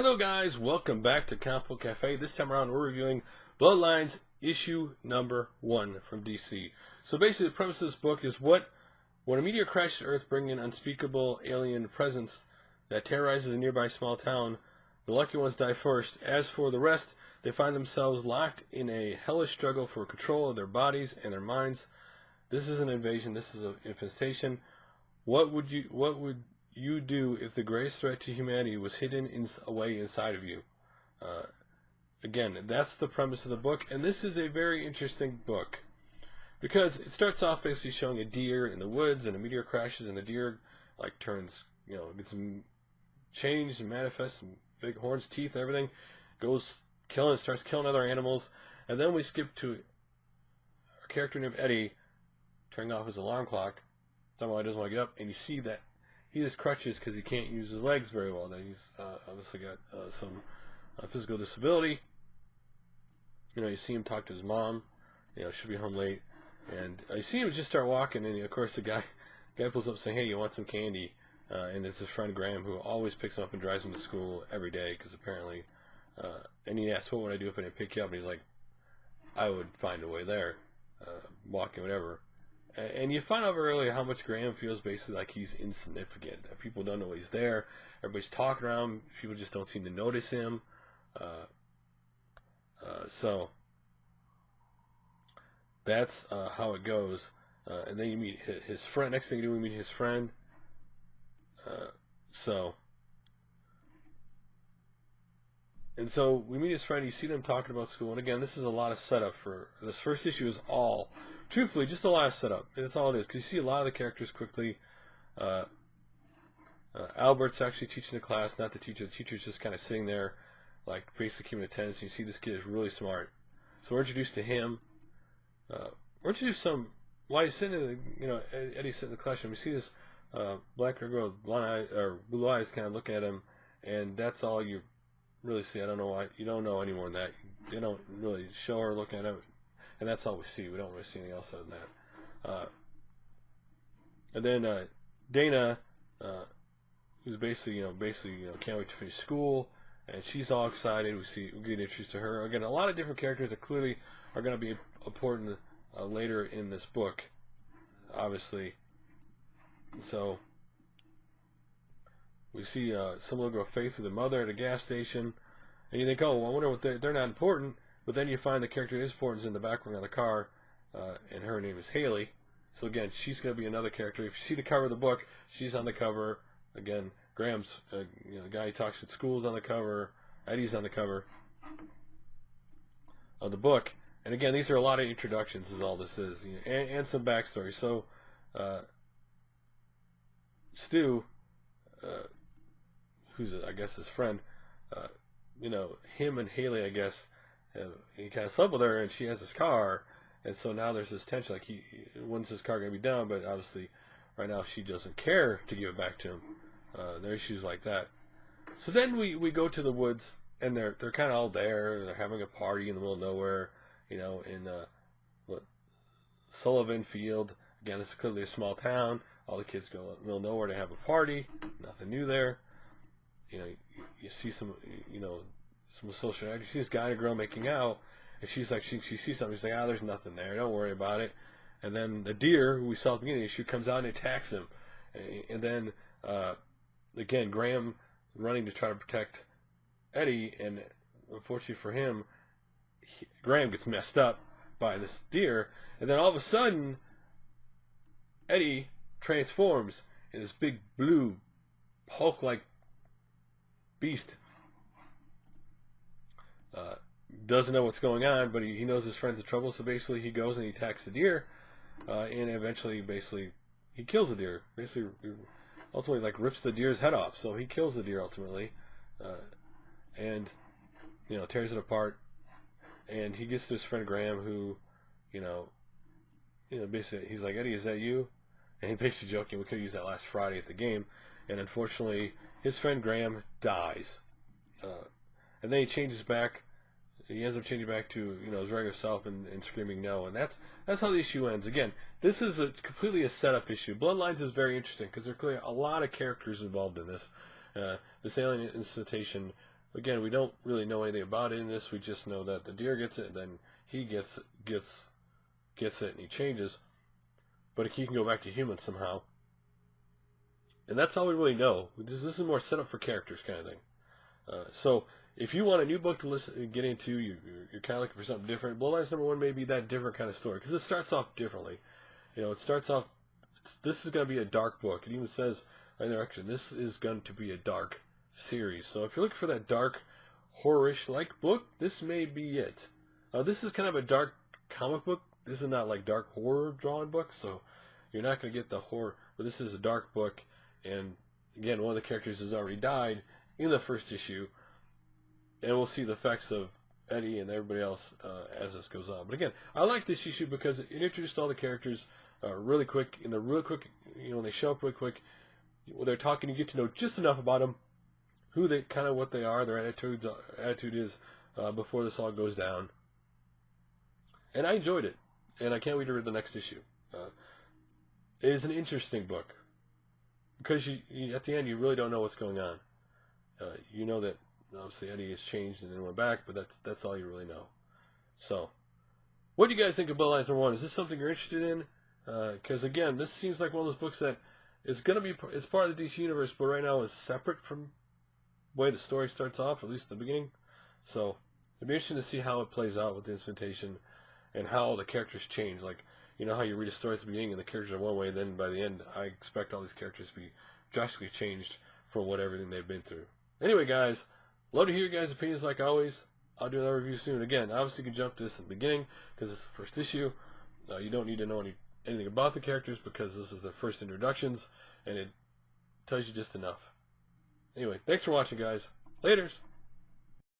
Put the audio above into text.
Hello guys, welcome back to ComicBookCafe. This time around we're reviewing Bloodlines issue number 1 from DC. So basically the premise of this book is when a meteor crashes Earth bringing an unspeakable alien presence that terrorizes a nearby small town, the lucky ones die first. As for the rest, they find themselves locked in a hellish struggle for control of their bodies and their minds. This is an invasion, this is an infestation. What would you do if the greatest threat to humanity was hidden away inside of you? Again, that's the premise of the book, and this is a very interesting book because it starts off basically showing a deer in the woods, and a meteor crashes, and the deer turns, gets changed and manifests, and big horns, teeth, and everything, starts killing other animals, and then we skip to a character named Eddie turning off his alarm clock, talking about he doesn't want to get up, and you see that he has crutches because he can't use his legs very well. Now he's obviously got some physical disability. You see him talk to his mom. She'll be home late, and you see him just start walking, and of course the guy pulls up saying, "Hey, you want some candy?" And it's his friend Graham, who always picks him up and drives him to school every day because apparently. And he asks, "What would I do if I didn't pick you up?" And he's like, "I would find a way there, walking, whatever." And you find out earlier how much Graham feels basically like he's insignificant. That people don't know he's there. Everybody's talking around him. People just don't seem to notice him. So that's how it goes. And then you meet his friend. Next thing you do, we meet his friend. So we meet his friend. You see them talking about school. And again, this is a lot of setup for this first issue. Is all. Truthfully, just a lot of setup. That's all it is. Because you see a lot of the characters quickly. Albert's actually teaching the class, not the teacher. The teacher's just kind of sitting there, basically keeping attendance. You see this kid is really smart. So we're introduced to him. We're introduced while he's sitting in Eddie's sitting in the classroom. You see this black girl with blue eyes kind of looking at him, and that's all you really see. I don't know why. You don't know any more than that. They don't really show her looking at him. And that's all we see. We don't really see anything else other than that. And then Dana, who's basically can't wait to finish school, and she's all excited. We get introduced to her. Again, a lot of different characters that clearly are going to be important later in this book, obviously. So we see some little girl Faith with her mother at a gas station, and you think, oh, well, I wonder what they're not important. But then you find the character that is important is in the background of the car, and her name is Haley. So again, she's going to be another character. If you see the cover of the book, she's on the cover. Again, Graham's, the guy he talks at school is on the cover. Eddie's on the cover of the book. And again, these are a lot of introductions is all this is, and some backstory. So Stu, who's I guess his friend, him and Haley, I guess, he kind of slept with her, and she has his car, and so now there's this tension, when's his car going to be done? But obviously right now she doesn't care to give it back to him. There are issues like that. So then we go to the woods, and they're kind of all there. They're having a party in the middle of nowhere, in Sullivan Field. Again, this is clearly a small town. All the kids go in the middle of nowhere to have a party. Nothing new there. You see some social interaction. You see this guy and a girl making out, and she's like, she sees something. She's like, there's nothing there. Don't worry about it. And then the deer, who we saw at the beginning of the issue, comes out and attacks him. And then, again, Graham running to try to protect Eddie, and unfortunately for him, Graham gets messed up by this deer. And then all of a sudden, Eddie transforms in this big blue Hulk-like beast. Doesn't know what's going on, but he knows his friend's in trouble, so basically he goes and he attacks the deer, and eventually he kills the deer. Basically, ultimately rips the deer's head off, so he kills the deer ultimately, and tears it apart, and he gets to his friend Graham, who basically he's like, "Eddie, is that you?" And he's basically joking, we could have used that last Friday at the game, and unfortunately his friend Graham dies, and then he changes back. He ends up changing back to his regular self and screaming no, and that's how the issue ends. Again, this is completely a setup issue. Bloodlines is very interesting because there are clearly a lot of characters involved in this. This alien incitation Again, we don't really know anything about it in this. We just know that the deer gets it, and then he gets it, and he changes. But he can go back to human somehow. And that's all we really know. This is more set up for characters kind of thing. So if you want a new book to get into, you're kind of looking for something different, Bloodlines #1 may be that different kind of story, because it starts off differently. You know, it starts off, this is going to be a dark book. It even says in the direction, this is going to be a dark series. So if you're looking for that dark, horror-ish-like book, this may be it. This is kind of a dark comic book. This is not like dark horror drawn book, so you're not going to get the horror, but this is a dark book, and again, one of the characters has already died in the first issue, and we'll see the effects of Eddie and everybody else as this goes on. But again, I like this issue because it introduced all the characters really quick, and they're really quick, you know, they show up really quick. When they're talking, you get to know just enough about them, who they, kind of what they are, their attitude is before this all goes down. And I enjoyed it, and I can't wait to read the next issue. It is an interesting book, because you at the end, you really don't know what's going on. You know that obviously Eddie has changed and then went back, but that's all you really know. So, what do you guys think of Bloodlines #1? Is this something you're interested in? Because again, this seems like one of those books that is going to be, it's part of the DC universe, but right now is separate from the way the story starts off, at least at the beginning. So, it'd be interesting to see how it plays out with the instrumentation and how the characters change. Like, you know how you read a story at the beginning and the characters are one way, and then by the end, I expect all these characters to be drastically changed from everything they've been through. Anyway, guys, love to hear your guys' opinions like always. I'll do another review soon. Again, obviously you can jump to this in the beginning because it's the first issue. You don't need to know anything about the characters because this is their first introductions, and it tells you just enough. Anyway, thanks for watching, guys. Laters!